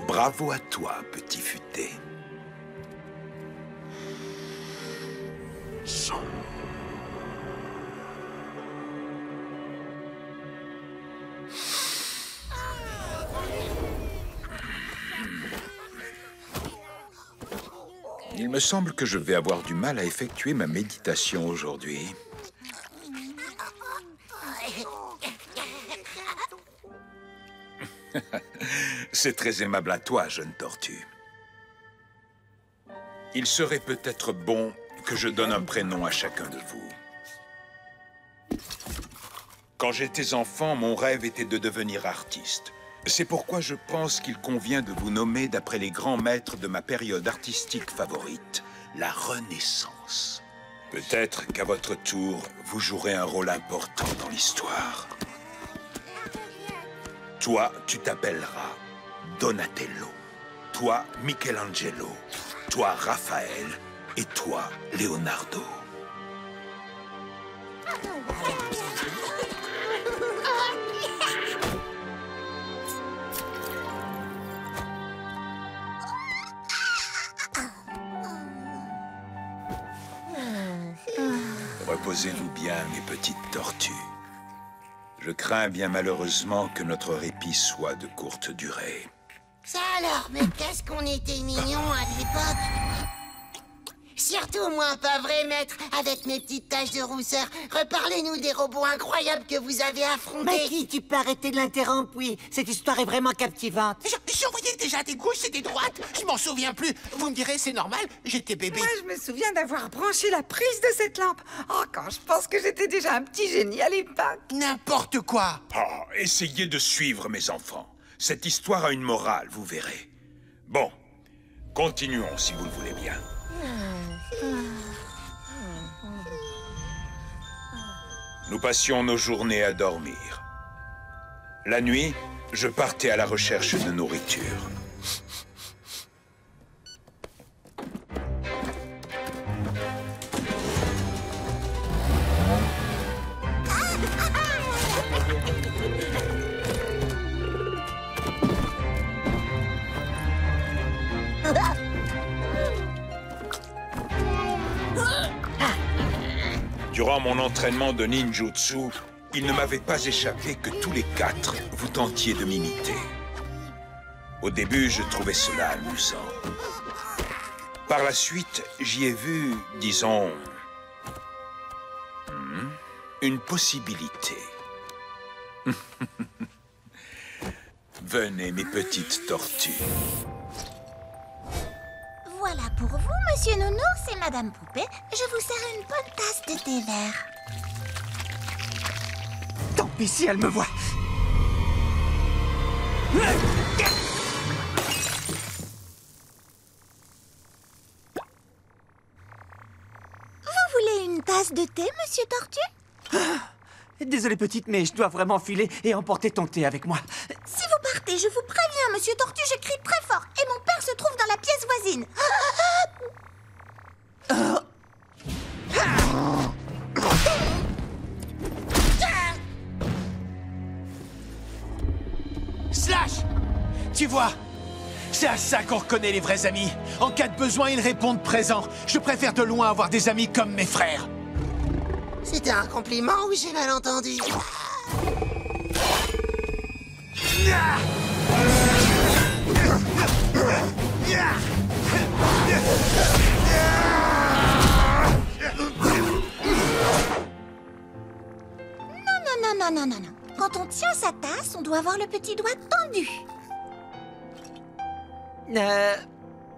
Bravo à toi, petit futé. Il me semble que je vais avoir du mal à effectuer ma méditation aujourd'hui. C'est très aimable à toi, jeune tortue. Il serait peut-être bon que je donne un prénom à chacun de vous. Quand j'étais enfant, mon rêve était de devenir artiste. C'est pourquoi je pense qu'il convient de vous nommer d'après les grands maîtres de ma période artistique favorite, la Renaissance. Peut-être qu'à votre tour, vous jouerez un rôle important dans l'histoire. Toi, tu t'appelleras Donatello. Toi, Michelangelo. Toi, Raphaël. Et toi, Leonardo. Reposez-vous bien, mes petites tortues. Je crains bien malheureusement que notre répit soit de courte durée. Ça alors, mais qu'est-ce qu'on était mignons à l'époque! Surtout moi, pas vrai, maître? Avec mes petites taches de rousseur, reparlez-nous des robots incroyables que vous avez affrontés. Mikey, tu peux arrêter de l'interrompre, oui. Cette histoire est vraiment captivante. J'en voyais déjà des gauches et des droites. Je m'en souviens plus. Vous me direz, c'est normal, j'étais bébé. Moi, je me souviens d'avoir branché la prise de cette lampe. Oh, quand je pense que j'étais déjà un petit génie à l'époque. N'importe quoi. Oh, essayez de suivre, mes enfants. Cette histoire a une morale, vous verrez. Bon, continuons si vous le voulez bien. Nous passions nos journées à dormir. La nuit, je partais à la recherche de nourriture. Durant mon entraînement de ninjutsu, il ne m'avait pas échappé que tous les quatre, vous tentiez de m'imiter. Au début, je trouvais cela amusant. Par la suite, j'y ai vu, disons, une possibilité. Venez, mes petites tortues. Voilà pour vous, Monsieur Nounours et Madame Poupée. Je vous sers une bonne tasse de thé vert. Tant pis si elle me voit. Vous voulez une tasse de thé, Monsieur Tortue? Désolé petite, mais je dois vraiment filer et emporter ton thé avec moi. Si vous partez, je vous préviens, Monsieur Tortue, je crie très fort. Et mon père se trouve dans la pièce voisine. Slash! Tu vois, c'est à ça qu'on reconnaît les vrais amis. En cas de besoin, ils répondent présents. Je préfère de loin avoir des amis comme mes frères. C'était un compliment ou j'ai mal entendu? Non. Quand on tient sa tasse, on doit avoir le petit doigt tendu.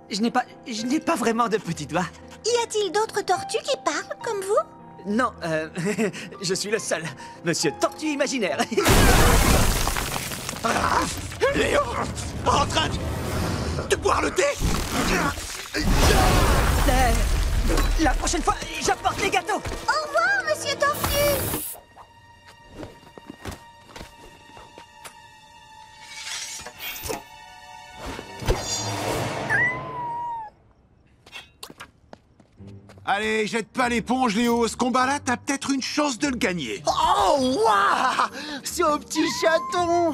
Je n'ai pas vraiment de petits doigts. Y a-t-il d'autres tortues qui parlent comme vous? Non, je suis le seul. Monsieur Tortue Imaginaire. Léo, en train de boire le thé? La prochaine fois, j'apporte les gâteaux. Au revoir, Monsieur Tortue. Allez, jette pas l'éponge, Léo. Ce combat-là, t'as peut-être une chance de le gagner. Oh, waouh! C'est au petit chaton.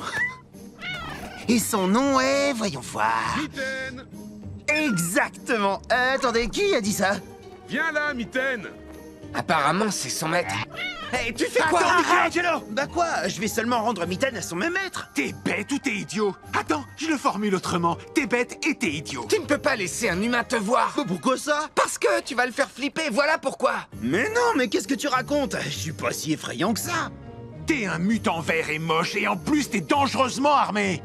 Et son nom est... Voyons voir. Mitaine! Exactement. Attendez, qui a dit ça? Viens là, Mitaine! Apparemment, c'est son maître. Hey, tu fais quoi, Michelangelo? Bah quoi? Je vais seulement rendre Mitaine à son même maître. T'es bête ou t'es idiot? Attends, je le formule autrement. T'es bête et t'es idiot. Tu ne peux pas laisser un humain te voir. Pourquoi ça? Parce que tu vas le faire flipper, voilà pourquoi. Mais non, mais qu'est-ce que tu racontes? Je suis pas si effrayant que ça. T'es un mutant vert et moche, et en plus, t'es dangereusement armé.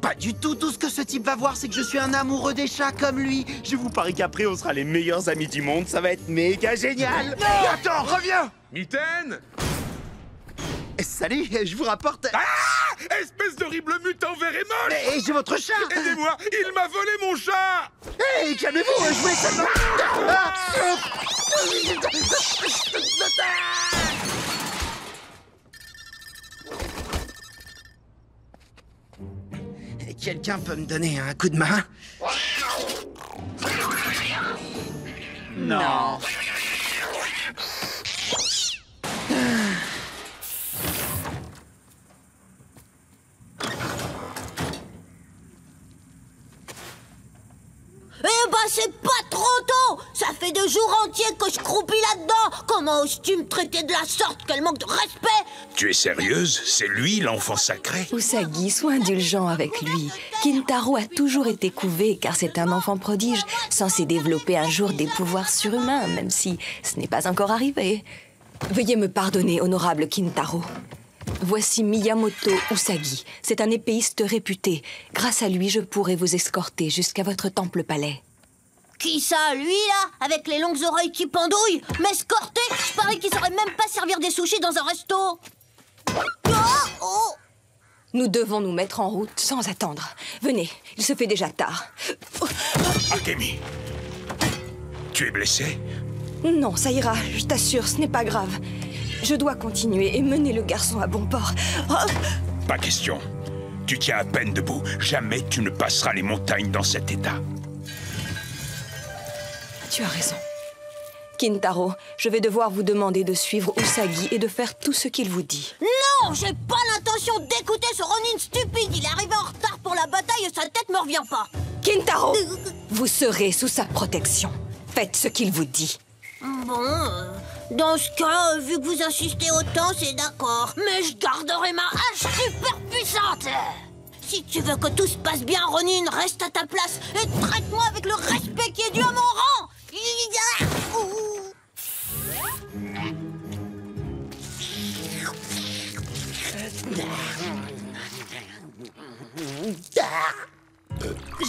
Pas du tout. Tout ce que ce type va voir, c'est que je suis un amoureux des chats comme lui. Je vous parie qu'après, on sera les meilleurs amis du monde. Ça va être méga génial. Attends, reviens. Mitaine! Salut, je vous rapporte... Ah! Espèce d'horrible mutant vert et moche! Et j'ai votre chat. Aidez-moi! Il m'a volé mon chat! Hey, calmez-vous, je voulais seulement... Quelqu'un peut me donner un coup de main? Non. Eh bah c'est pas trop tôt! Ça fait 2 jours entiers que je croupis là-dedans! Comment oses-tu me traiter de la sorte? Quel manque de respect! Tu es sérieuse? C'est lui, l'enfant sacré? Usagi, sois indulgent avec lui. Kintaro a toujours été couvé car c'est un enfant prodige, censé développer un jour des pouvoirs surhumains, même si ce n'est pas encore arrivé. Veuillez me pardonner, honorable Kintaro. Voici Miyamoto Usagi. C'est un épéiste réputé. Grâce à lui, je pourrai vous escorter jusqu'à votre temple palais. Qui ça, lui là? Avec les longues oreilles qui pendouillent? M'escorter? Je parie qu'il saurait même pas servir des sushis dans un resto! Oh! Nous devons nous mettre en route sans attendre. Venez, il se fait déjà tard. Akemi, tu es blessé? Non, ça ira, je t'assure, ce n'est pas grave. Je dois continuer et mener le garçon à bon port. Oh! Pas question. Tu tiens à peine debout. Jamais tu ne passeras les montagnes dans cet état. Tu as raison. Kintaro, je vais devoir vous demander de suivre Usagi et de faire tout ce qu'il vous dit. Non, j'ai pas l'intention d'écouter ce Ronin stupide. Il est arrivé en retard pour la bataille et sa tête me revient pas. Kintaro, vous serez sous sa protection. Faites ce qu'il vous dit. Bon, dans ce cas, vu que vous insistez autant, c'est d'accord. Mais je garderai ma hache super puissante. Si tu veux que tout se passe bien, Ronin, reste à ta place et traite-moi avec le respect qui est dû à mon rang.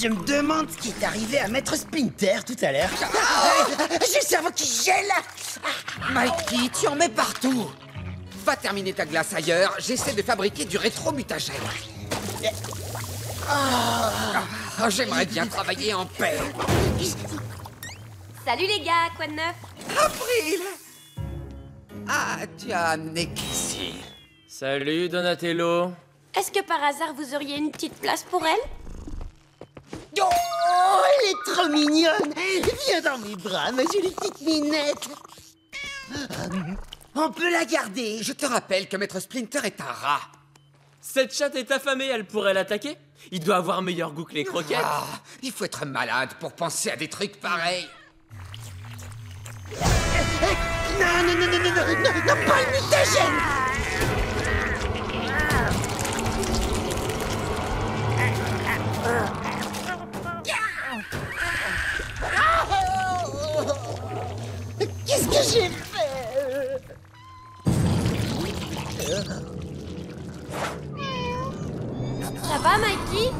Je me demande ce qui est arrivé à Maître Splinter tout à l'heure. J'ai le cerveau qui gèle. Mikey, tu en mets partout. Va terminer ta glace ailleurs. J'essaie de fabriquer du rétro-mutagène. J'aimerais bien travailler en paix. Salut les gars, quoi de neuf? April! Ah, tu as amené Cassie. Salut Donatello. Est-ce que par hasard vous auriez une petite place pour elle? Oh, elle est trop mignonne. Viens dans mes bras, ma jolie petite minette. On peut la garder. Je te rappelle que Maître Splinter est un rat. Cette chatte est affamée, elle pourrait l'attaquer? Il doit avoir meilleur goût que les croquettes. Ah, il faut être malade pour penser à des trucs pareils. Non, non, non, non, non, non, non, non, pas le mutagène. Qu'est-ce que j'ai fait? Ça va, Mikey?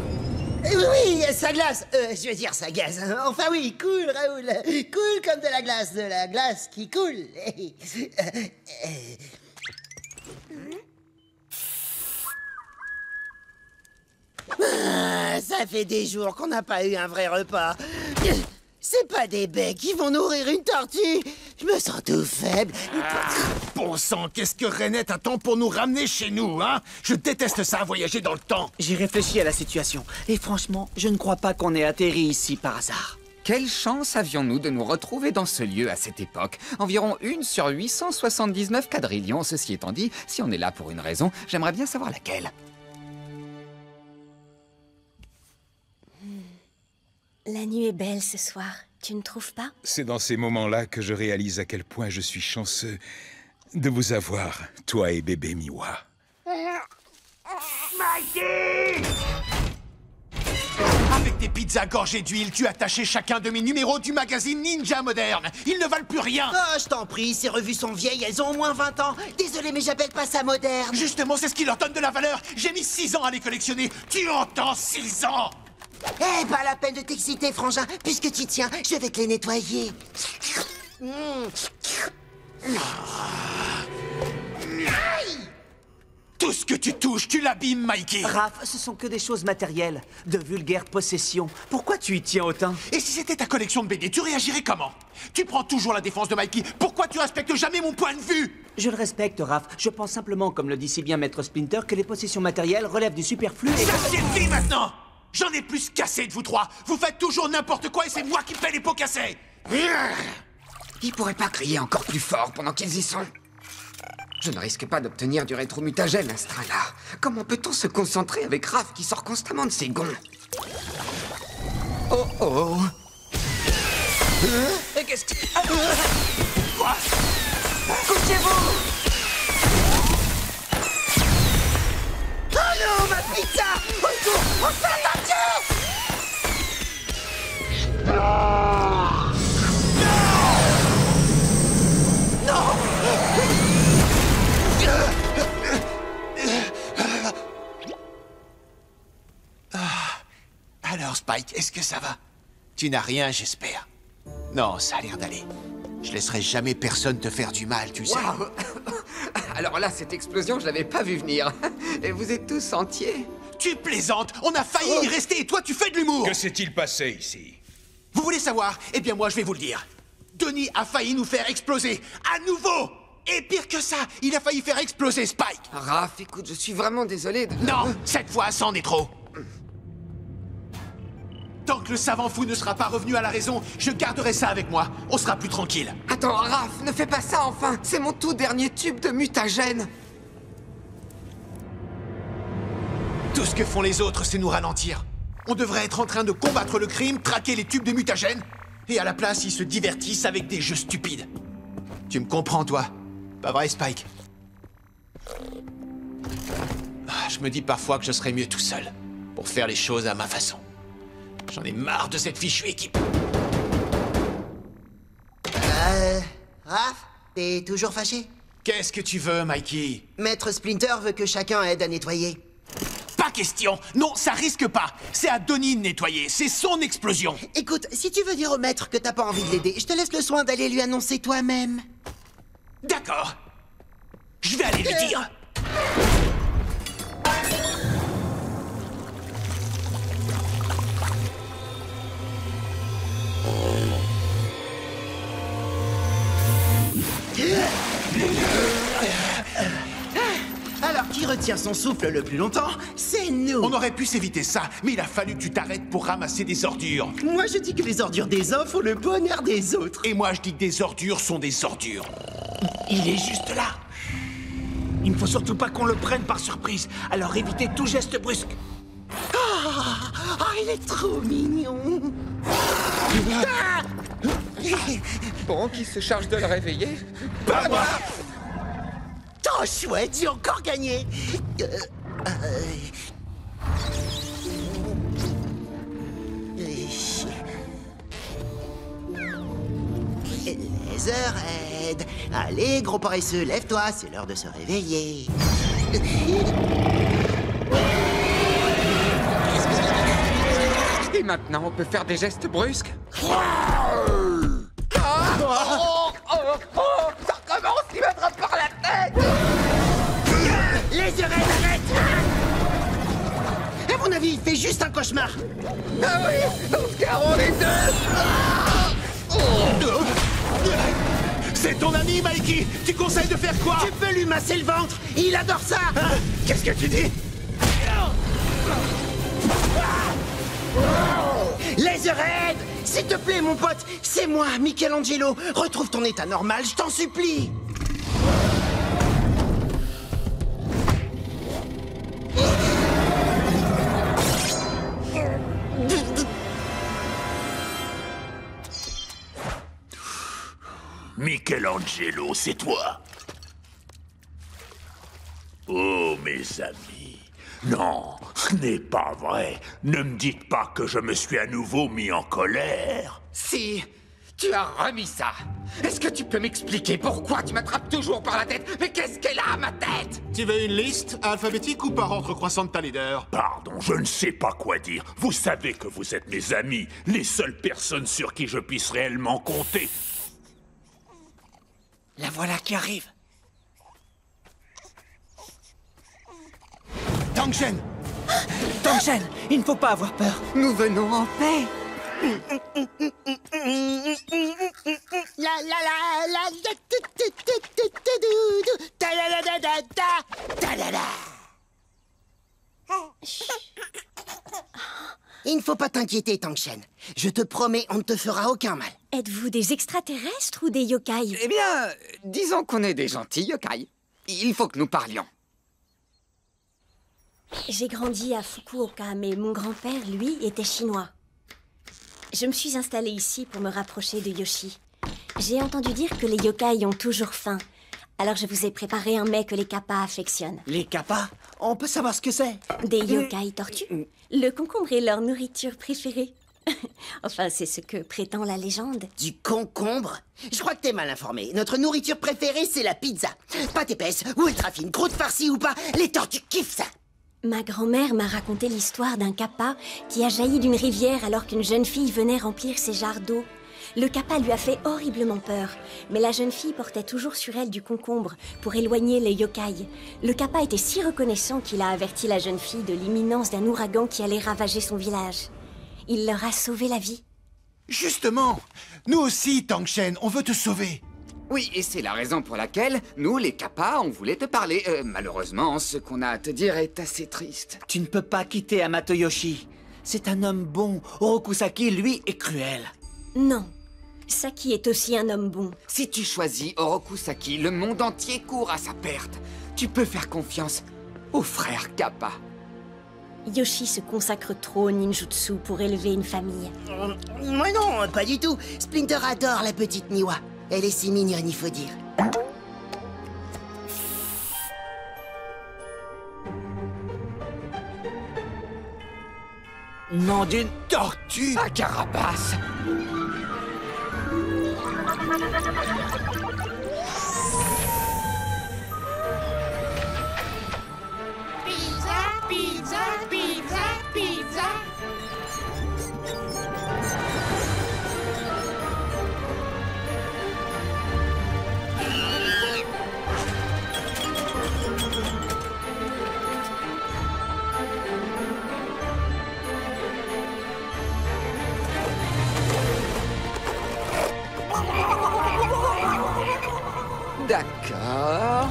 Oui, ça glace. Je veux dire, ça gaze. Enfin oui, cool, Raoul. Cool comme de la glace qui coule. Ça fait des jours qu'on n'a pas eu un vrai repas. C'est pas des becs qui vont nourrir une tortue. Je me sens tout faible. Bon sang, qu'est-ce que Renette attend pour nous ramener chez nous, hein? Je déteste ça, voyager dans le temps. J'ai réfléchi à la situation. Et franchement, je ne crois pas qu'on ait atterri ici par hasard. Quelle chance avions-nous de nous retrouver dans ce lieu à cette époque? Environ 1 sur 879 quadrillions. Ceci étant dit, si on est là pour une raison, j'aimerais bien savoir laquelle. La nuit est belle ce soir, tu ne trouves pas? C'est dans ces moments-là que je réalise à quel point je suis chanceux de vous avoir, toi et bébé Miwa. Mikey! Avec tes pizzas gorgées d'huile, tu as taché chacun de mes numéros du magazine Ninja Moderne. Ils ne valent plus rien. Ah, je t'en prie, ces revues sont vieilles, elles ont au moins 20 ans. Désolé, mais j'appelle pas ça moderne. Justement, c'est ce qui leur donne de la valeur. J'ai mis 6 ans à les collectionner. Tu entends, 6 ans? Eh, pas la peine de t'exciter, frangin. Puisque tu tiens, je vais te les nettoyer. Tout ce que tu touches, tu l'abîmes, Mikey. Raph, ce sont que des choses matérielles, de vulgaires possessions. Pourquoi tu y tiens autant? Et si c'était ta collection de BD, tu réagirais comment? Tu prends toujours la défense de Mikey. Pourquoi tu respectes jamais mon point de vue? Je le respecte, Raph. Je pense simplement, comme le dit si bien Maître Splinter, que les possessions matérielles relèvent du superflu et... Ça suffit maintenant! J'en ai plus cassé de vous trois. Vous faites toujours n'importe quoi et c'est moi qui paie les pots cassés. Ils pourraient pas crier encore plus fort pendant qu'ils y sont. Je ne risque pas d'obtenir du rétromutagène à ce train-là. Comment peut-on se concentrer avec Raph qui sort constamment de ses gonds? Oh oh! Qu'est-ce que... Quoi? Couchez-vous! Oh non, ma pizza! Au secours! On se fait attaquer! Non! Alors, Spike, est-ce que ça va? Tu n'as rien, j'espère. Non, ça a l'air d'aller. Je laisserai jamais personne te faire du mal, tu sais. Wow. Alors là, cette explosion, je l'avais pas vue venir. Et vous êtes tous entiers? Tu plaisantes! On a failli y rester et toi, tu fais de l'humour! Que s'est-il passé ici? Vous voulez savoir? Eh bien, moi, je vais vous le dire. Denis a failli nous faire exploser, à nouveau! Et pire que ça, il a failli faire exploser Spike! Raph, écoute, je suis vraiment désolé de... Non, cette fois, c'en est trop! Tant que le savant fou ne sera pas revenu à la raison, je garderai ça avec moi. On sera plus tranquille. Attends, Raph, ne fais pas ça, enfin! C'est mon tout dernier tube de mutagène! Tout ce que font les autres, c'est nous ralentir. On devrait être en train de combattre le crime, traquer les tubes de mutagène. Et à la place, ils se divertissent avec des jeux stupides. Tu me comprends, toi? Pas vrai, Spike? Je me dis parfois que je serais mieux tout seul, pour faire les choses à ma façon. J'en ai marre de cette fichue équipe. Raph, t'es toujours fâché? Qu'est-ce que tu veux, Mikey? Maître Splinter veut que chacun aide à nettoyer. Pas question. Non, ça risque pas. C'est à Donnie de nettoyer. C'est son explosion. Écoute, si tu veux dire au maître que t'as pas envie de l'aider, je te laisse le soin d'aller lui annoncer toi-même. D'accord. Je vais aller lui dire. Alors, qui retient son souffle le plus longtemps? C'est nous! On aurait pu s'éviter ça, mais il a fallu que tu t'arrêtes pour ramasser des ordures. Moi, je dis que les ordures des uns font le bonheur des autres. Et moi, je dis que des ordures sont des ordures. Il est juste là. Il ne faut surtout pas qu'on le prenne par surprise, alors évitez tout geste brusque. Il est trop mignon. Bon, qui se charge de le réveiller? Pas moi! Oh, chouette, j'ai encore gagné. Les heures aident. Allez, gros paresseux, lève-toi, c'est l'heure de se réveiller. Et maintenant, on peut faire des gestes brusques? Ça recommence, il m'attrape par la tête! Les oreilles, arrête! À mon avis, il fait juste un cauchemar. Ah oui, dans ce cas, on est deux! C'est ton ami, Mikey! Tu conseilles de faire quoi? Tu peux lui masser le ventre, il adore ça! Qu'est-ce que tu dis? Laserhead, S'il te plaît, mon pote, c'est moi, Michelangelo. Retrouve ton état normal, je t'en supplie. Michelangelo, c'est toi? Oh, mes amis. Non, ce n'est pas vrai. Ne me dites pas que je me suis à nouveau mis en colère. Si, tu as remis ça. Est-ce que tu peux m'expliquer pourquoi tu m'attrapes toujours par la tête? Mais qu'est-ce qu'elle a à ma tête? Tu veux une liste alphabétique ou par ordre croissant de ta leader? Pardon, je ne sais pas quoi dire. Vous savez que vous êtes mes amis, les seules personnes sur qui je puisse réellement compter. La voilà qui arrive. Tang Shen! Tang Shen, il ne faut pas avoir peur. Nous venons en paix. Il ne faut pas t'inquiéter, Tang Shen. Je te promets, on ne te fera aucun mal. Êtes-vous des extraterrestres ou des yokai? Eh bien, disons qu'on est des gentils yokai. Il faut que nous parlions. J'ai grandi à Fukuoka, mais mon grand-père, lui, était chinois. Je me suis installée ici pour me rapprocher de Yoshi. J'ai entendu dire que les yokai ont toujours faim. Alors je vous ai préparé un mets que les kappas affectionnent. Les kappas? On peut savoir ce que c'est? Des yokai tortues. Le concombre est leur nourriture préférée. Enfin, c'est ce que prétend la légende. Du concombre? Je crois que t'es mal informé. Notre nourriture préférée, c'est la pizza. Pâte épaisse ou ultra fine, croûte farcie ou pas, les tortues kiffent ça. Ma grand-mère m'a raconté l'histoire d'un kappa qui a jailli d'une rivière alors qu'une jeune fille venait remplir ses jarres d'eau. Le kappa lui a fait horriblement peur, mais la jeune fille portait toujours sur elle du concombre pour éloigner les yokai. Le kappa était si reconnaissant qu'il a averti la jeune fille de l'imminence d'un ouragan qui allait ravager son village. Il leur a sauvé la vie. Justement, nous aussi, Tang Shen, on veut te sauver. Oui, et c'est la raison pour laquelle, nous, les kappas, on voulait te parler. Malheureusement, ce qu'on a à te dire est assez triste. Tu ne peux pas quitter Hamato Yoshi. C'est un homme bon. Orokusaki, lui, est cruel. Non. Saki est aussi un homme bon. Si tu choisis Orokusaki, le monde entier court à sa perte. Tu peux faire confiance au frère Kappa. Yoshi se consacre trop au ninjutsu pour élever une famille. Moi non, pas du tout. Splinter adore la petite Niwa. Elle est si mignonne, il faut dire. Nom d'une tortue! À carapace! Pizza, pizza, pizza, pizza. D'accord.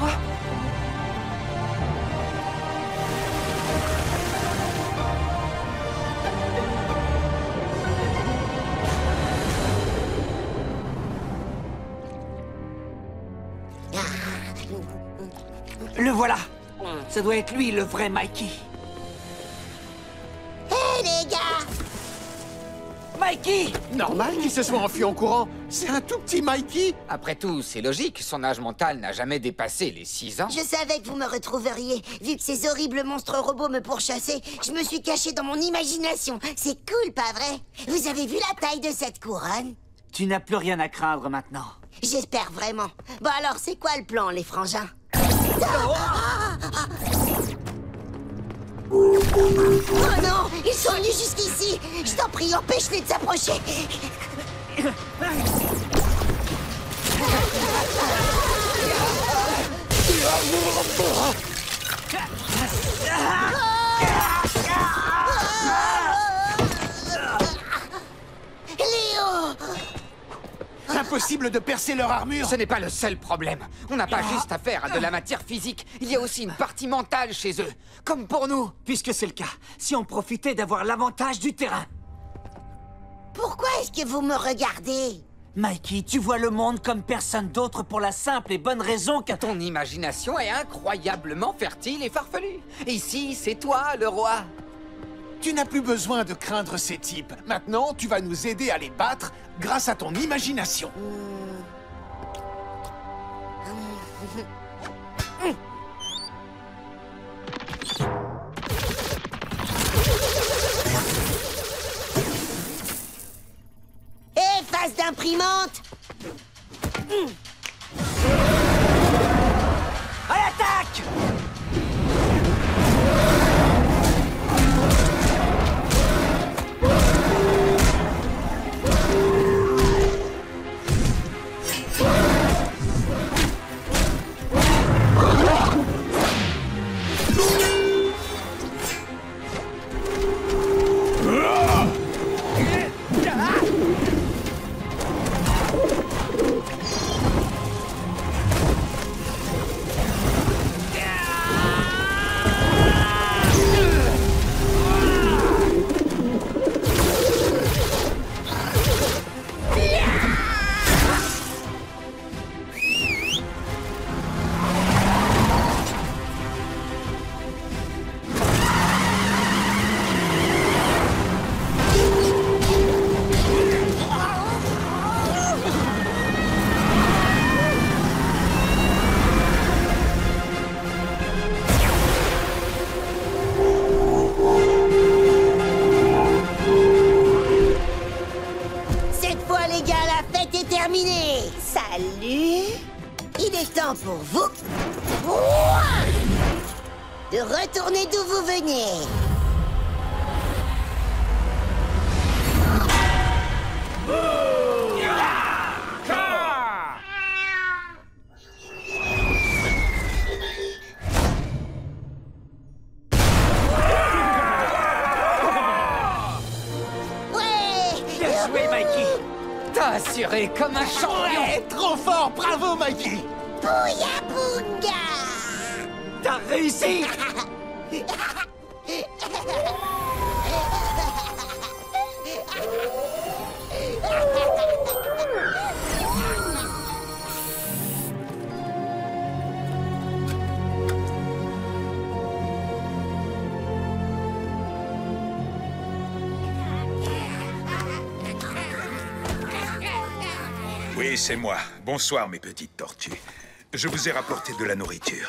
Le voilà. Ça doit être lui, le vrai Mikey. Hé, les gars! Mikey! Normal qu'il se soit enfui en courant. C'est un tout petit Mikey. Après tout, c'est logique, son âge mental n'a jamais dépassé les 6 ans. Je savais que vous me retrouveriez. Vu que ces horribles monstres robots me pourchassaient, je me suis caché dans mon imagination. C'est cool, pas vrai? Vous avez vu la taille de cette couronne? Tu n'as plus rien à craindre maintenant. J'espère vraiment. Bon alors, c'est quoi le plan, les frangins? Oh non! Ils sont venus jusqu'ici! Je t'en prie, empêche-les de s'approcher! Léo! Impossible de percer leur armure. Ce n'est pas le seul problème. On n'a pas juste affaire à de la matière physique. Il y a aussi une partie mentale chez eux. Comme pour nous. Puisque c'est le cas, si on profitait d'avoir l'avantage du terrain. Pourquoi est-ce que vous me regardez? Mikey, tu vois le monde comme personne d'autre pour la simple et bonne raison que... Ton imagination est incroyablement fertile et farfelue. Ici, c'est toi, le roi. Tu n'as plus besoin de craindre ces types. Maintenant, tu vas nous aider à les battre grâce à ton imagination. Hé, face d'imprimante! À l'attaque! Pour vous de retourner d'où vous venez. Bien joué, Mikey. T'as assuré comme un champion. Ouais, trop fort, bravo, Mikey. Bouya Bounga! T'as réussi! Oui, c'est moi. Bonsoir, mes petites tortues. Je vous ai rapporté de la nourriture.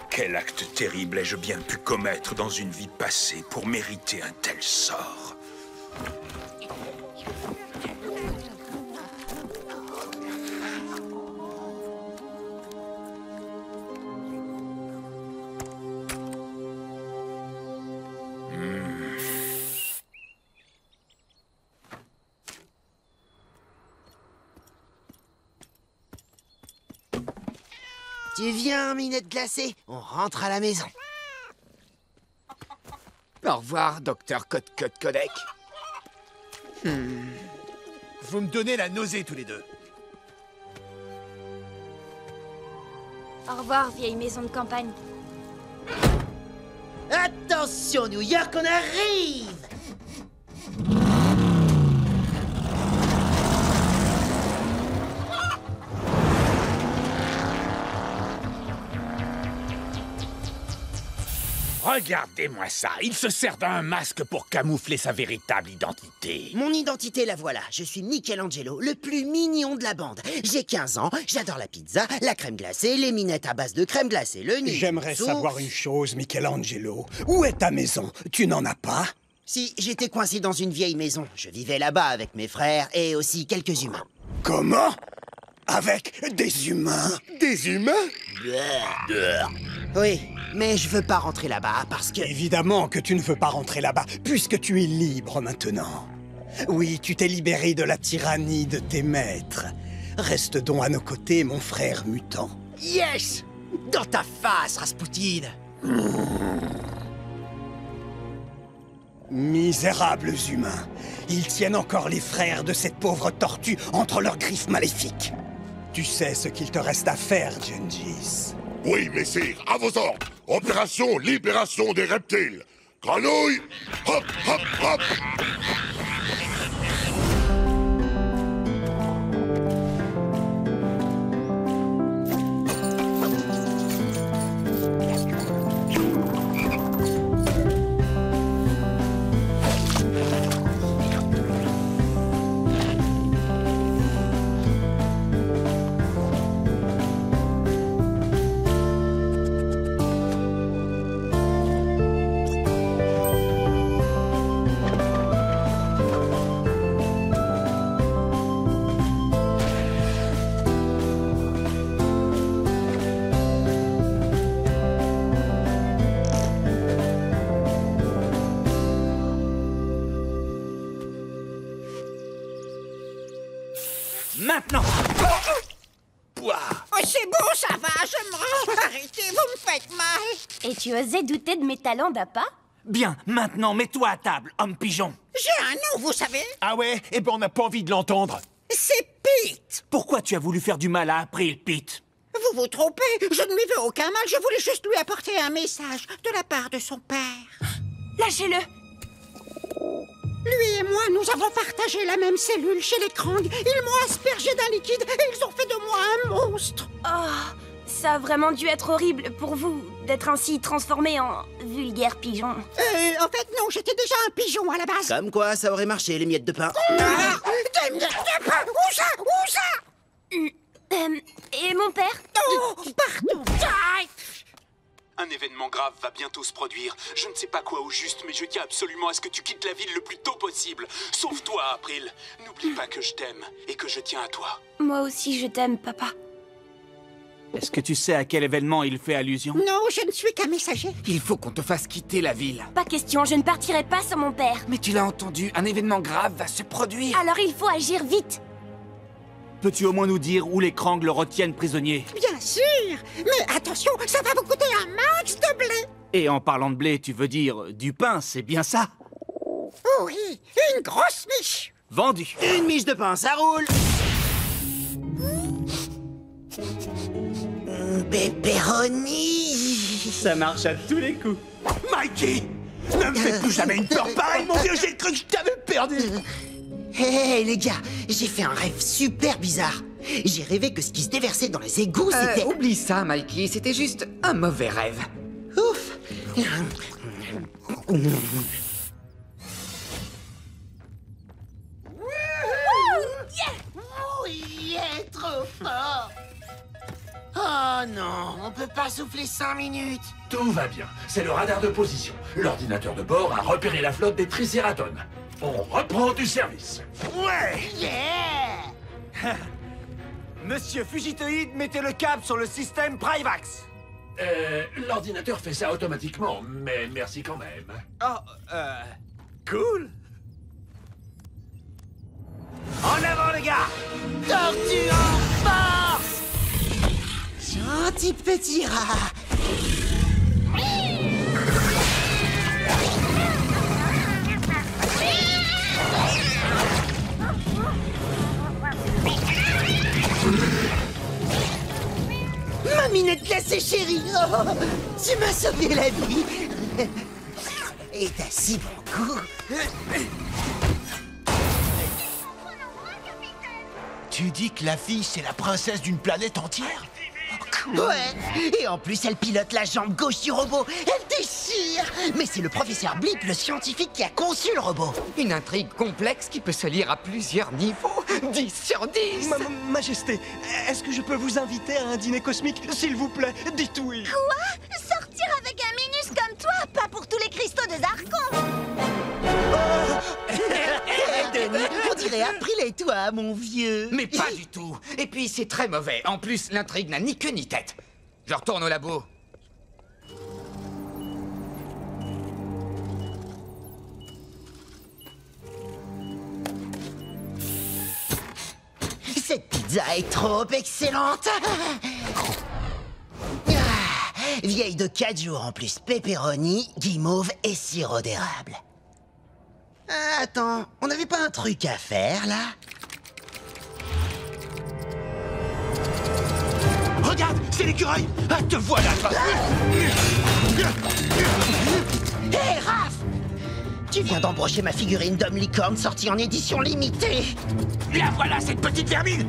Quel acte terrible ai-je bien pu commettre dans une vie passée pour mériter un tel sort? Tu viens, minette glacée? On rentre à la maison. Au revoir, docteur Codec. Vous me donnez la nausée tous les deux. Au revoir, vieille maison de campagne. Attention, New York, on arrive! Regardez-moi ça, il se sert d'un masque pour camoufler sa véritable identité. Mon identité, la voilà. Je suis Michelangelo, le plus mignon de la bande. J'ai 15 ans, j'adore la pizza, la crème glacée, les minettes à base de crème glacée, le nid. J'aimerais savoir une chose, Michelangelo. Où est ta maison? Tu n'en as pas? Si, j'étais coincé dans une vieille maison. Je vivais là-bas avec mes frères et aussi quelques humains. Comment? Avec des humains? Des humains? Oui, mais je veux pas rentrer là-bas parce que... Évidemment que tu ne veux pas rentrer là-bas, puisque tu es libre maintenant. Oui, tu t'es libéré de la tyrannie de tes maîtres. Reste donc à nos côtés, mon frère mutant. Yes! Dans ta face, Rasputin! Misérables humains. Ils tiennent encore les frères de cette pauvre tortue entre leurs griffes maléfiques. Tu sais ce qu'il te reste à faire, Gengis. Oui, messire, à vos ordres. Opération Libération des reptiles. Grenouille, hop, hop, hop. Maintenant! Oh, c'est bon, ça va, je me rends. Arrêtez, vous me faites mal. Et tu osais douter de mes talents d'appât? Bien, maintenant, mets-toi à table, homme pigeon. J'ai un nom, vous savez. Ah ouais? Eh ben on n'a pas envie de l'entendre. C'est Pete. Pourquoi tu as voulu faire du mal à April, Pete? Vous vous trompez, je ne lui veux aucun mal, je voulais juste lui apporter un message de la part de son père. Lâchez-le. Lui et moi, nous avons partagé la même cellule chez les Krang. Ils m'ont aspergé d'un liquide et ils ont fait de moi un monstre. Oh, ça a vraiment dû être horrible pour vous d'être ainsi transformé en vulgaire pigeon. En fait, non, j'étais déjà un pigeon à la base. Comme quoi, ça aurait marché, les miettes de pain. Des miettes de pain. Où ça? Où ça? Et mon père? Oh, pardon. Un événement grave va bientôt se produire. Je ne sais pas quoi au juste, mais je tiens absolument à ce que tu quittes la ville le plus tôt possible. Sauve-toi, April. N'oublie pas que je t'aime et que je tiens à toi. Moi aussi, je t'aime, papa. Est-ce que tu sais à quel événement il fait allusion? Non, je ne suis qu'un messager. Il faut qu'on te fasse quitter la ville. Pas question, je ne partirai pas sans mon père. Mais tu l'as entendu, un événement grave va se produire. Alors il faut agir vite. Peux-tu au moins nous dire où les Krang le retiennent prisonnier? Bien sûr. Mais attention, ça va vous coûter un max de blé. Et en parlant de blé, tu veux dire du pain, c'est bien ça? Oui, une grosse miche. Vendu. Une miche de pain, ça roule. Pepperoni. Ça marche à tous les coups. Mikey! Ne me fais plus jamais une peur pareille, mon vieux, j'ai cru que je t'avais perdu. Hé, les gars, j'ai fait un rêve super bizarre. J'ai rêvé que ce qui se déversait dans les égouts, c'était... Oublie ça, Mikey, c'était juste un mauvais rêve. Ouf. Oui, trop fort. Oh non, on peut pas souffler 5 minutes. Tout va bien. C'est le radar de position. L'ordinateur de bord a repéré la flotte des Tricératones. On reprend du service. Ouais! Yeah! Monsieur Fugitoïde, mettez le câble sur le système Privax. L'ordinateur fait ça automatiquement, mais merci quand même. Oh, cool. En avant, les gars! Tortue en force! Gentil petit rat. Ma minette glacée chérie, oh, tu m'as sauvé la vie. Et t'as si bon goût. Tu dis que la fille, c'est la princesse d'une planète entière? Ouais, et en plus elle pilote la jambe gauche du robot. Elle déchire. Mais c'est le professeur Blip, le scientifique, qui a conçu le robot. Une intrigue complexe qui peut se lire à plusieurs niveaux. 10 sur 10. Majesté, est-ce que je peux vous inviter à un dîner cosmique, s'il vous plaît? Dites oui. Quoi? Sortir avec un minus comme toi? Pas pour tous les cristaux de Zarkon. Denis, on dirait April et toi, mon vieux. Mais pas du tout. Et puis c'est très mauvais. En plus, l'intrigue n'a ni queue ni tête. Je retourne au labo. Cette pizza est trop excellente. Vieille de 4 jours en plus, pepperoni, guimauve et sirop d'érable. Attends, on n'avait pas un truc à faire, là? Regarde, c'est l'écureuil. Ah, te voilà, toi. Hé, Raph! Tu viens d'embrocher ma figurine d'homme licorne sortie en édition limitée. La voilà, cette petite vermine.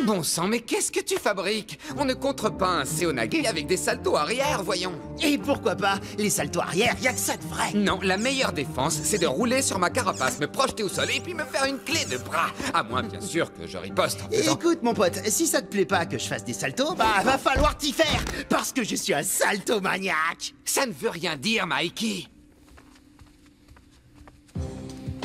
Bon sang, mais qu'est-ce que tu fabriques? On ne contre pas un Seonage avec des saltos arrière, voyons. Et pourquoi pas? Les saltos arrière, y a que ça de vrai. Non, la meilleure défense, c'est de rouler sur ma carapace, me projeter au sol et puis me faire une clé de bras. À moins, bien sûr, que je riposte en faisant... Écoute, mon pote, si ça te plaît pas que je fasse des saltos, bah va falloir t'y faire, parce que je suis un saltomaniaque. Ça ne veut rien dire, Mikey.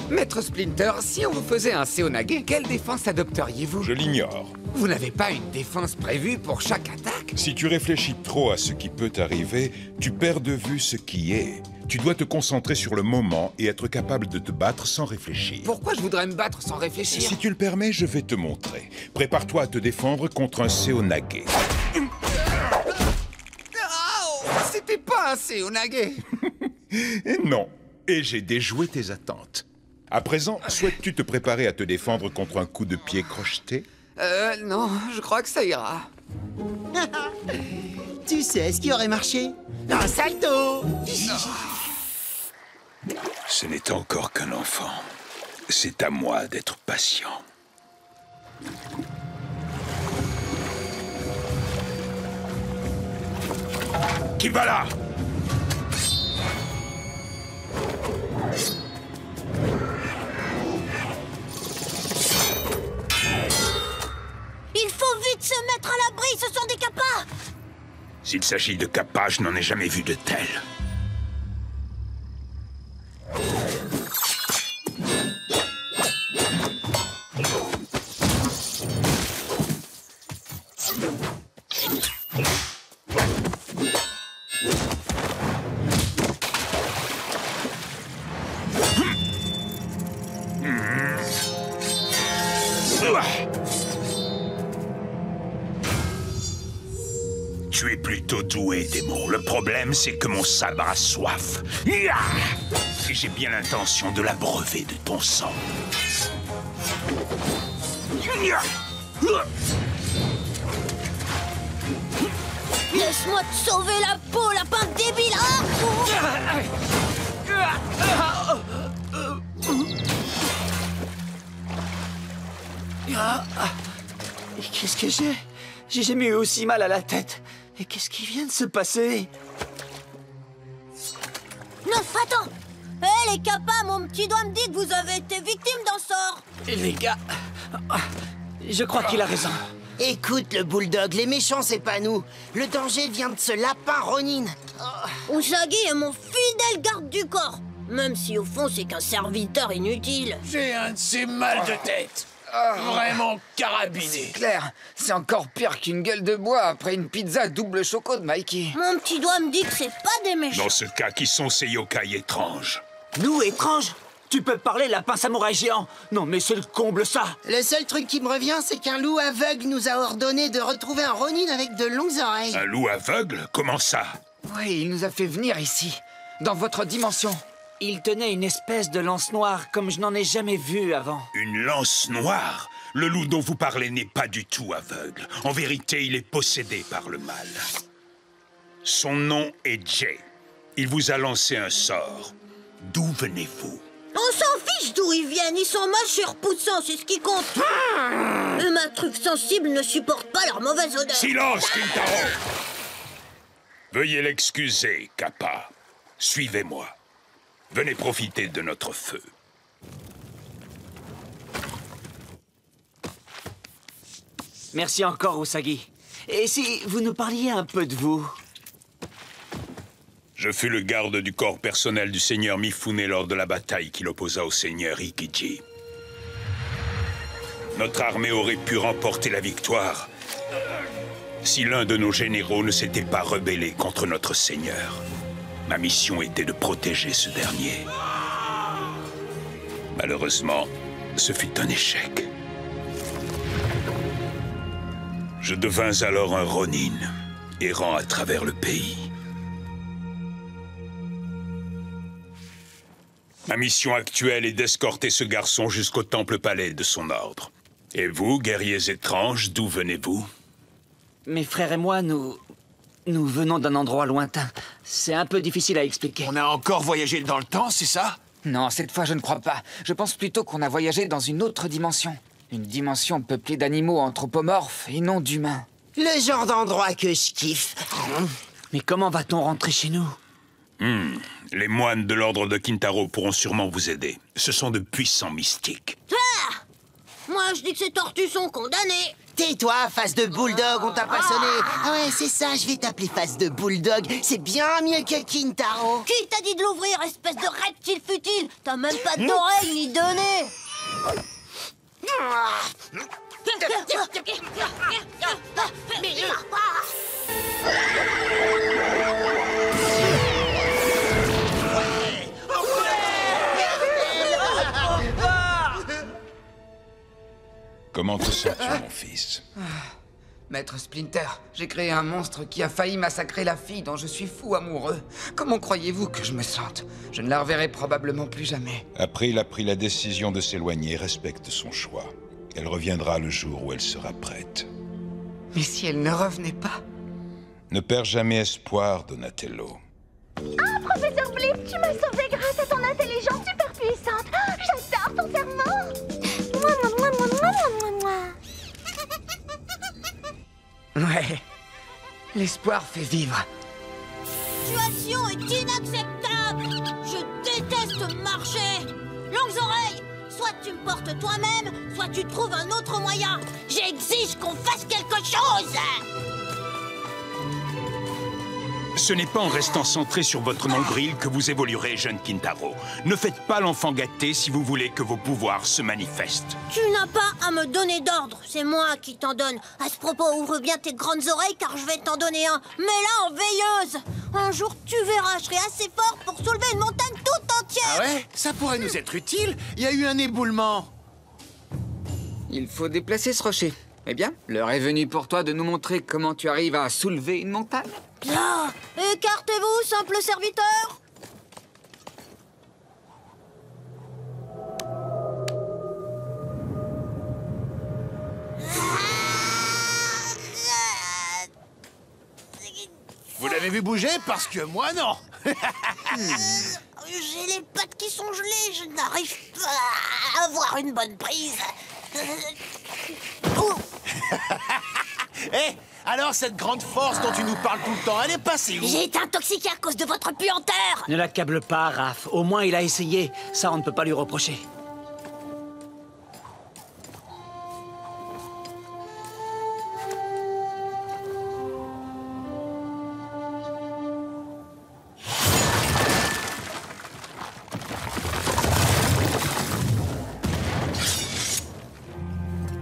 Maître Splinter, si on vous faisait un Seonage, quelle défense adopteriez-vous? Je l'ignore. Vous n'avez pas une défense prévue pour chaque attaque? Si tu réfléchis trop à ce qui peut t'arriver, tu perds de vue ce qui est. Tu dois te concentrer sur le moment et être capable de te battre sans réfléchir. Pourquoi je voudrais me battre sans réfléchir? Si tu le permets, je vais te montrer. Prépare-toi à te défendre contre un Seonage. Oh, c'était pas un Seonage. Non, et j'ai déjoué tes attentes. À présent, souhaites-tu te préparer à te défendre contre un coup de pied crocheté? Non, je crois que ça ira. Tu sais ce qui aurait marché? Un salto! Ce n'est encore qu'un enfant. C'est à moi d'être patient. Qui va là? Il faut vite se mettre à l'abri, ce sont des Kappas! S'il s'agit de Kappa, je n'en ai jamais vu de tel. Tu es plutôt doué, démon. Le problème, c'est que mon sabre a soif. Et j'ai bien l'intention de l'abreuver de ton sang. Laisse-moi te sauver la peau, lapin débile! Et qu'est-ce que j'ai? J'ai jamais eu aussi mal à la tête. Et qu'est-ce qui vient de se passer? Neuf, attends! Hé, les Kappas, mon petit doigt me dit que vous avez été victime d'un sort! Les gars... Je crois qu'il a raison. Écoute, le bulldog, les méchants, c'est pas nous. Le danger vient de ce lapin Ronin. Usagi est mon fidèle garde du corps. Même si au fond, c'est qu'un serviteur inutile. J'ai un de ces mal de tête. Vraiment carabiné. C'est clair, c'est encore pire qu'une gueule de bois après une pizza double choco de Mikey. Mon petit doigt me dit que c'est pas des méchants. Dans ce cas, qui sont ces yokai étranges? Nous, étranges? Tu peux parler, lapin samouraï géant? Non, mais c'est le comble, ça. Le seul truc qui me revient, c'est qu'un loup aveugle nous a ordonné de retrouver un Ronin avec de longues oreilles. Un loup aveugle? Comment ça? Oui, il nous a fait venir ici, dans votre dimension. Il tenait une espèce de lance noire, comme je n'en ai jamais vu avant. Une lance noire? Le loup dont vous parlez n'est pas du tout aveugle. En vérité, il est possédé par le mal. Son nom est Jay. Il vous a lancé un sort. D'où venez-vous? On s'en fiche d'où ils viennent, ils sont moches et repoussants, c'est ce qui compte. Ma truffe sensible ne supporte pas leur mauvaise odeur. Silence, Kintaro! Veuillez l'excuser, Kappa. Suivez-moi. Venez profiter de notre feu. Merci encore, Usagi. Et si vous nous parliez un peu de vous? Je fus le garde du corps personnel du seigneur Mifune lors de la bataille qui l'opposa au seigneur Ikiji. Notre armée aurait pu remporter la victoire si l'un de nos généraux ne s'était pas rebellé contre notre seigneur. Ma mission était de protéger ce dernier. Malheureusement, ce fut un échec. Je devins alors un Ronin, errant à travers le pays. Ma mission actuelle est d'escorter ce garçon jusqu'au temple palais de son ordre. Et vous, guerriers étranges, d'où venez-vous? Mes frères et moi, nous venons d'un endroit lointain. C'est un peu difficile à expliquer. On a encore voyagé dans le temps, c'est ça? Non, cette fois je ne crois pas. Je pense plutôt qu'on a voyagé dans une autre dimension. Une dimension peuplée d'animaux anthropomorphes et non d'humains. Le genre d'endroit que je kiffe. Mais comment va-t-on rentrer chez nous? Les moines de l'ordre de Kintaro pourront sûrement vous aider. Ce sont de puissants mystiques. Ah! Moi, je dis que ces tortues sont condamnées. Tais-toi, face de bulldog, on t'a pas sonné. Ah ouais, c'est ça, je vais t'appeler face de bulldog. C'est bien mieux que Kintaro. Qui t'a dit de l'ouvrir, espèce de reptile futile? T'as même pas d'oreille ni de nez. Comment te sens-tu, mon fils? Maître Splinter, j'ai créé un monstre qui a failli massacrer la fille dont je suis fou amoureux. Comment croyez-vous que je me sente? Je ne la reverrai probablement plus jamais. April a pris la décision de s'éloigner, respecte son choix. Elle reviendra le jour où elle sera prête. Mais si elle ne revenait pas? Ne perds jamais espoir, Donatello. Ah, professeur Blip, tu m'as sauvé grâce à ton intelligence super puissante. J'adore ton serment. Ouais, l'espoir fait vivre. Cette situation est inacceptable. Je déteste marcher. Longues oreilles, soit tu me portes toi-même, soit tu trouves un autre moyen. J'exige qu'on fasse quelque chose. Ce n'est pas en restant centré sur votre nombril que vous évoluerez, jeune Kintaro. Ne faites pas l'enfant gâté si vous voulez que vos pouvoirs se manifestent. Tu n'as pas à me donner d'ordre, c'est moi qui t'en donne. À ce propos, ouvre bien tes grandes oreilles car je vais t'en donner un. Mets-la en veilleuse. Un jour, tu verras, je serai assez fort pour soulever une montagne toute entière. Ah ouais? Ça pourrait nous être utile. Il y a eu un éboulement. Il faut déplacer ce rocher. Eh bien, l'heure est venue pour toi de nous montrer comment tu arrives à soulever une montagne. Là, écartez-vous, simple serviteur. Vous l'avez vu bouger? Parce que moi, non. J'ai les pattes qui sont gelées, je n'arrive pas à avoir une bonne prise. Hé, alors cette grande force dont tu nous parles tout le temps, elle est passée où? J'ai été intoxiqué à cause de votre puanteur. Ne l'accable pas, Raph. Au moins, il a essayé. Ça, on ne peut pas lui reprocher.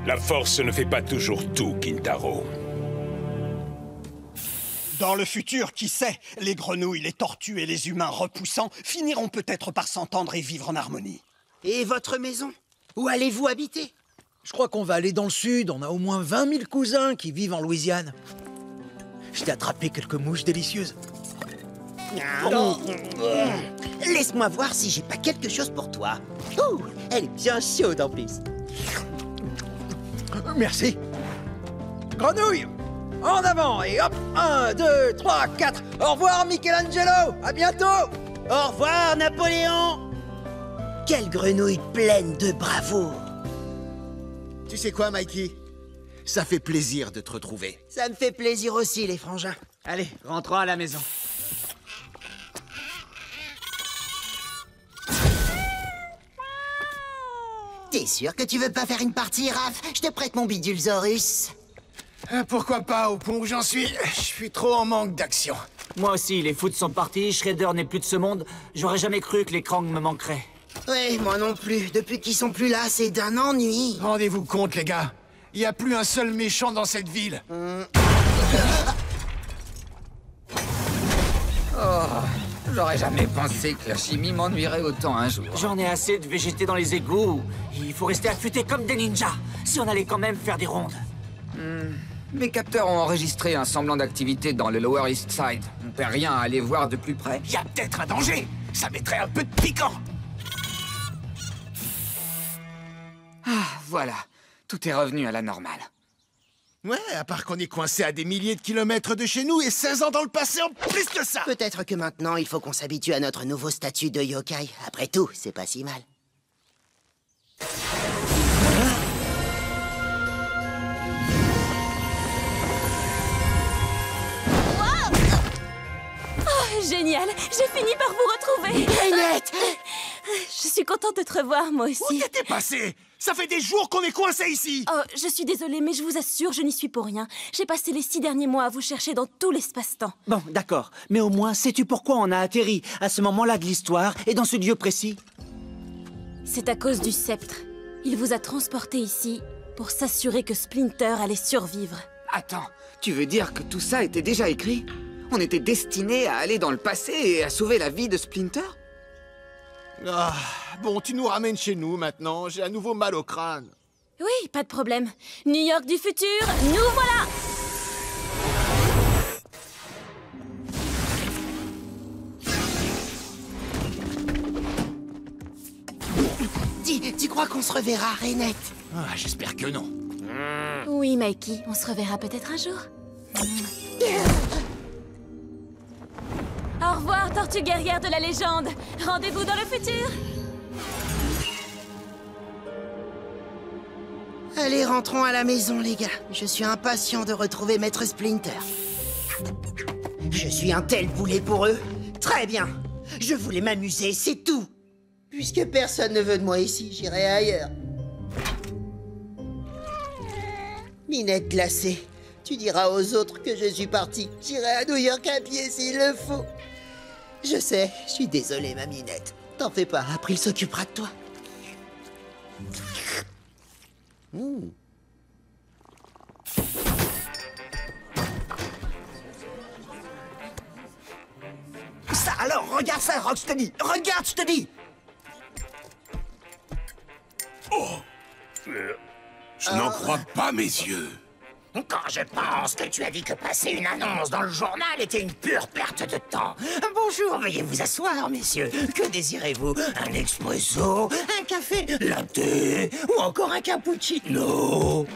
La force ne fait pas toujours tout, Kintaro. Dans le futur, qui sait, les grenouilles, les tortues et les humains repoussants finiront peut-être par s'entendre et vivre en harmonie. Et votre maison? Où allez-vous habiter? Je crois qu'on va aller dans le sud. On a au moins 20 000 cousins qui vivent en Louisiane. Je t'ai attrapé quelques mouches délicieuses. Laisse-moi voir si j'ai pas quelque chose pour toi. Ouh, elle est bien chaude en plus. Merci. Grenouille, en avant et hop, 1, 2, 3, 4. Au revoir Michelangelo, à bientôt. Au revoir Napoléon. Quelle grenouille pleine de bravoure. Tu sais quoi, Mikey? Ça fait plaisir de te retrouver. Ça me fait plaisir aussi, les frangins. Allez, rentrons à la maison. T'es sûr que tu veux pas faire une partie, Raph? Je te prête mon bidule Zorus. Pourquoi pas, au point où j'en suis? Je suis trop en manque d'action. Moi aussi, les foot sont partis, Shredder n'est plus de ce monde. J'aurais jamais cru que les Krang me manqueraient. Ouais, moi non plus. Depuis qu'ils sont plus là, c'est d'un ennui. Rendez-vous compte, les gars. Il n'y a plus un seul méchant dans cette ville. Oh, j'aurais jamais pensé que la chimie m'ennuierait autant un jour. J'en ai assez de végéter dans les égouts. Il faut rester affûté comme des ninjas, si on allait quand même faire des rondes. Mes capteurs ont enregistré un semblant d'activité dans le Lower East Side. On ne peut rien à aller voir de plus près. Il y a peut-être un danger. Ça mettrait un peu de piquant. Ah, voilà. Tout est revenu à la normale. Ouais, à part qu'on est coincé à des milliers de kilomètres de chez nous et 16 ans dans le passé en plus que ça. Peut-être que maintenant, il faut qu'on s'habitue à notre nouveau statut de yokai. Après tout, c'est pas si mal. Oh, génial! J'ai fini par vous retrouver! Annette! Je suis contente de te revoir, moi aussi. Où t'étais passé? Ça fait des jours qu'on est coincé ici! Oh, je suis désolée, mais je vous assure, je n'y suis pour rien. J'ai passé les 6 derniers mois à vous chercher dans tout l'espace-temps. Bon, d'accord. Mais au moins, sais-tu pourquoi on a atterri à ce moment-là de l'histoire et dans ce lieu précis? C'est à cause du sceptre. Il vous a transporté ici pour s'assurer que Splinter allait survivre. Attends, tu veux dire que tout ça était déjà écrit? On était destinés à aller dans le passé et à sauver la vie de Splinter? Ah, bon, tu nous ramènes chez nous maintenant. J'ai à nouveau mal au crâne. Oui, pas de problème. New York du futur, nous voilà! Dis, tu crois qu'on se reverra, Renette? Ah, j'espère que non. Oui, Mikey, on se reverra peut-être un jour. Au revoir, tortue guerrière de la légende. Rendez-vous dans le futur. Allez, rentrons à la maison, les gars. Je suis impatient de retrouver Maître Splinter. Je suis un tel poulet pour eux. Très bien. Je voulais m'amuser, c'est tout. Puisque personne ne veut de moi ici, j'irai ailleurs. Minette glacée, tu diras aux autres que je suis parti. J'irai à New York à pied s'il le faut. Je sais, je suis désolé, ma Minette. T'en fais pas, April s'occupera de toi. Ça alors, regarde ça, Rocksteady. Regarde, je te dis. Oh, je n'en crois pas mes yeux. Quand je pense que tu as dit que passer une annonce dans le journal était une pure perte de temps. Bonjour, veuillez vous asseoir, messieurs. Que désirez-vous? Un expresso? Un café? Latte? Ou encore un cappuccino?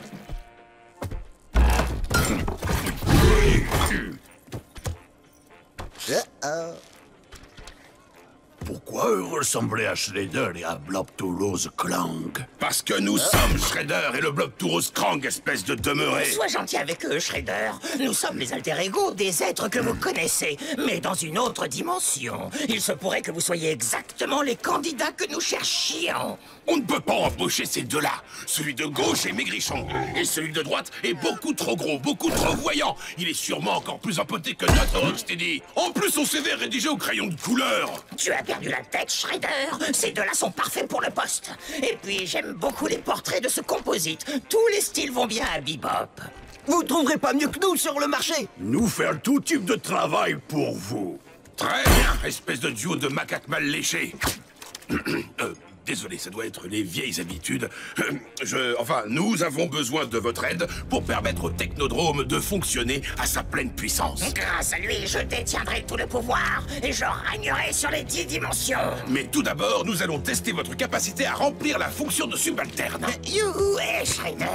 Pourquoi ressembler à Shredder et à Blob Toulouse Krang? Parce que nous sommes Shredder et le Blob Toulouse Krang, espèce de demeuré. Sois gentil avec eux, Shredder. Nous sommes les alter-ego des êtres que vous connaissez, mais dans une autre dimension. Il se pourrait que vous soyez exactement les candidats que nous cherchions. On ne peut pas embaucher ces deux-là. Celui de gauche est maigrichon, et celui de droite est beaucoup trop gros, beaucoup trop voyant. Il est sûrement encore plus empoté que notre Rocksteady. En plus, son CV est rédigé au crayon de couleur. Tu as perdu la tête, Shredder. Ces deux-là sont parfaits pour le poste. Et puis, j'aime beaucoup les portraits de ce composite. Tous les styles vont bien à Bebop. Vous trouverez pas mieux que nous sur le marché. Nous faire tout type de travail pour vous. Très bien, espèce de duo de macaques mal léchés. Désolé, ça doit être les vieilles habitudes. Enfin, nous avons besoin de votre aide pour permettre au Technodrome de fonctionner à sa pleine puissance. Grâce à lui, je détiendrai tout le pouvoir et je régnerai sur les 10 dimensions. Mais tout d'abord, nous allons tester votre capacité à remplir la fonction de subalterne. Youhou, hey Shredder,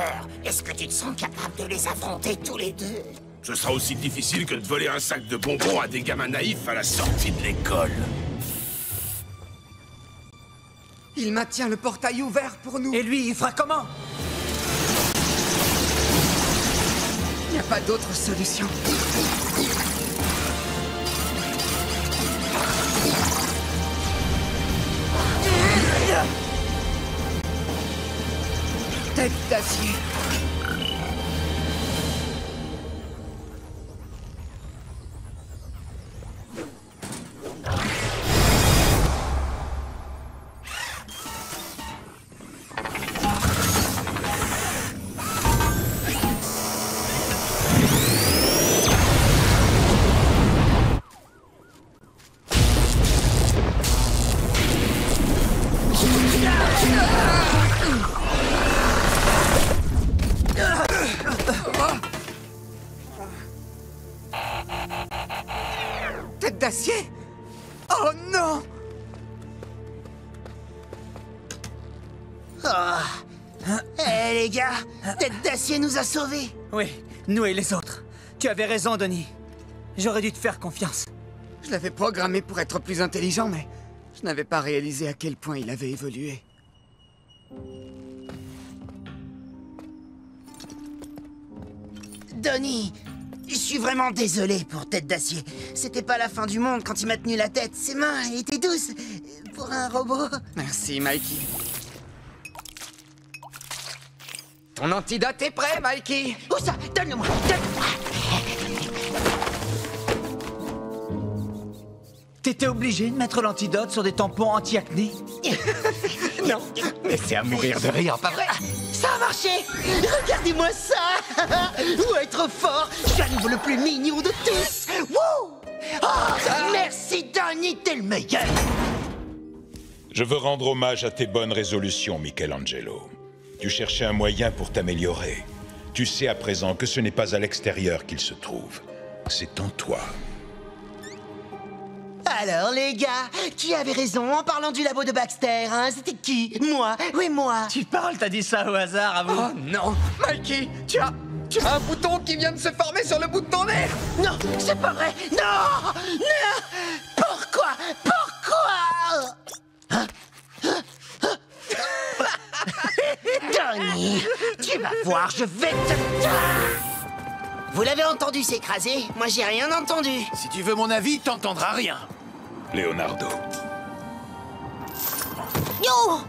est-ce que tu te sens capable de les affronter tous les deux? Ce sera aussi difficile que de voler un sac de bonbons à des gamins naïfs à la sortie de l'école. Il maintient le portail ouvert pour nous. Et lui, il fera comment? Il n'y a pas d'autre solution. Tête d'acier. gars, Tête d'Acier nous a sauvés. Oui, nous et les autres. Tu avais raison, Denis. J'aurais dû te faire confiance. Je l'avais programmé pour être plus intelligent, mais je n'avais pas réalisé à quel point il avait évolué. Donnie, je suis vraiment désolé pour Tête d'Acier. C'était pas la fin du monde quand il m'a tenu la tête. Ses mains étaient douces pour un robot. Merci, Mikey. Ton antidote est prêt, Mikey. Où ça? Donne-le-moi, donne-le-moi. T'étais obligé de mettre l'antidote sur des tampons anti-acné? Non, mais c'est à mourir de rire, pas vrai? Ça a marché! Regardez-moi ça! Ouais, trop fort! Je suis à niveau le plus mignon de tous! Wouh! Oh, merci, Donnie, t'es le meilleur! Je veux rendre hommage à tes bonnes résolutions, Michelangelo. Tu cherchais un moyen pour t'améliorer. Tu sais à présent que ce n'est pas à l'extérieur qu'il se trouve. C'est en toi. Alors, les gars, qui avait raison en parlant du labo de Baxter, hein? C'était qui? Moi? Oui, moi! Tu parles, t'as dit ça au hasard, à vous? Oh non! Mikey, tu as un bouton qui vient de se former sur le bout de ton nez! Non, c'est pas vrai! Non! Non! Pourquoi? Pourquoi? Hein? Donnie, tu vas voir, je vais te... Vous l'avez entendu s'écraser? Moi, j'ai rien entendu. Si tu veux mon avis, t'entendras rien. Leonardo. Yo!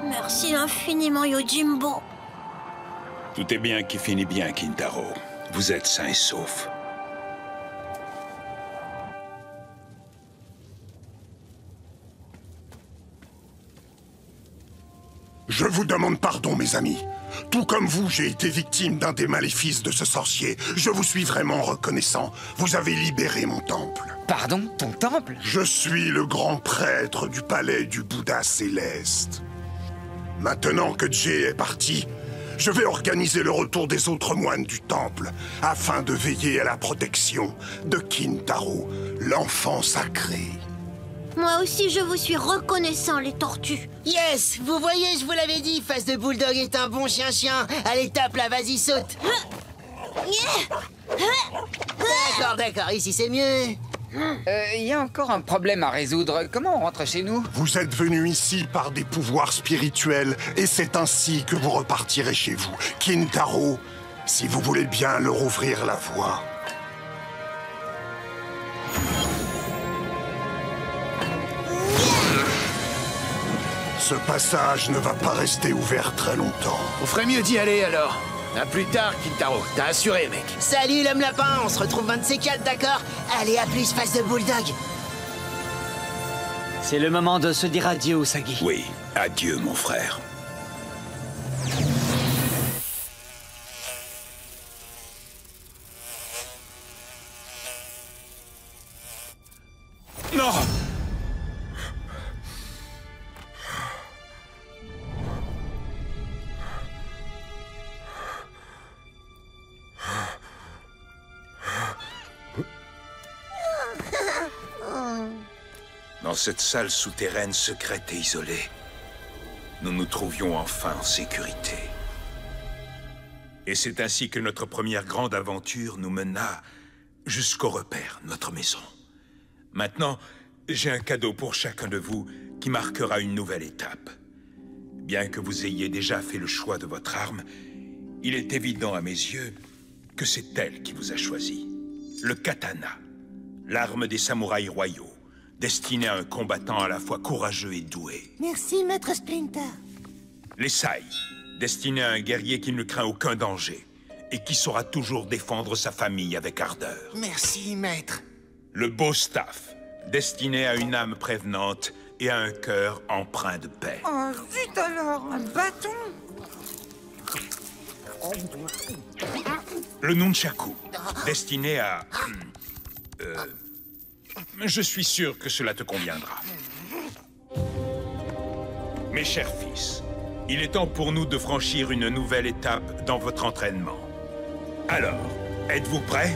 Merci infiniment, Yojimbo. Tout est bien qui finit bien, Kintaro. Vous êtes sain et sauf. Je vous demande pardon, mes amis. Tout comme vous, j'ai été victime d'un des maléfices de ce sorcier. Je vous suis vraiment reconnaissant. Vous avez libéré mon temple. Pardon, ton temple? Je suis le grand prêtre du palais du Bouddha céleste. Maintenant que Jay est parti, je vais organiser le retour des autres moines du temple, afin de veiller à la protection de Kintaro, l'enfant sacré. Moi aussi, je vous suis reconnaissant, les tortues. Yes! Vous voyez, je vous l'avais dit, Face de Bulldog est un bon chien-chien. Allez, tape là, vas-y, saute. D'accord, d'accord, ici c'est mieux. Il y a encore un problème à résoudre. Comment on rentre chez nous? Vous êtes venu ici par des pouvoirs spirituels, et c'est ainsi que vous repartirez chez vous. Kintaro, si vous voulez bien leur ouvrir la voie. Ce passage ne va pas rester ouvert très longtemps. On ferait mieux d'y aller alors. À plus tard, Kintaro. T'as assuré, mec. Salut l'homme lapin, on se retrouve 1 de ces 4, d'accord? Allez, à plus, Face de Bulldog. C'est le moment de se dire adieu, Usagi. Oui, adieu, mon frère. Non! Dans cette salle souterraine secrète et isolée, nous nous trouvions enfin en sécurité. Et c'est ainsi que notre première grande aventure nous mena jusqu'au repère, notre maison. Maintenant, j'ai un cadeau pour chacun de vous qui marquera une nouvelle étape. Bien que vous ayez déjà fait le choix de votre arme, il est évident à mes yeux que c'est elle qui vous a choisi. Le katana, l'arme des samouraïs royaux, destiné à un combattant à la fois courageux et doué. Merci, Maître Splinter. Les sai, destiné à un guerrier qui ne craint aucun danger et qui saura toujours défendre sa famille avec ardeur. Merci, Maître. Le beau staff, destiné à une âme prévenante et à un cœur empreint de paix. Oh, zut alors, un bâton! Le nunchaku, destiné à... je suis sûr que cela te conviendra. Mes chers fils, il est temps pour nous de franchir une nouvelle étape dans votre entraînement. Alors, êtes-vous prêts ?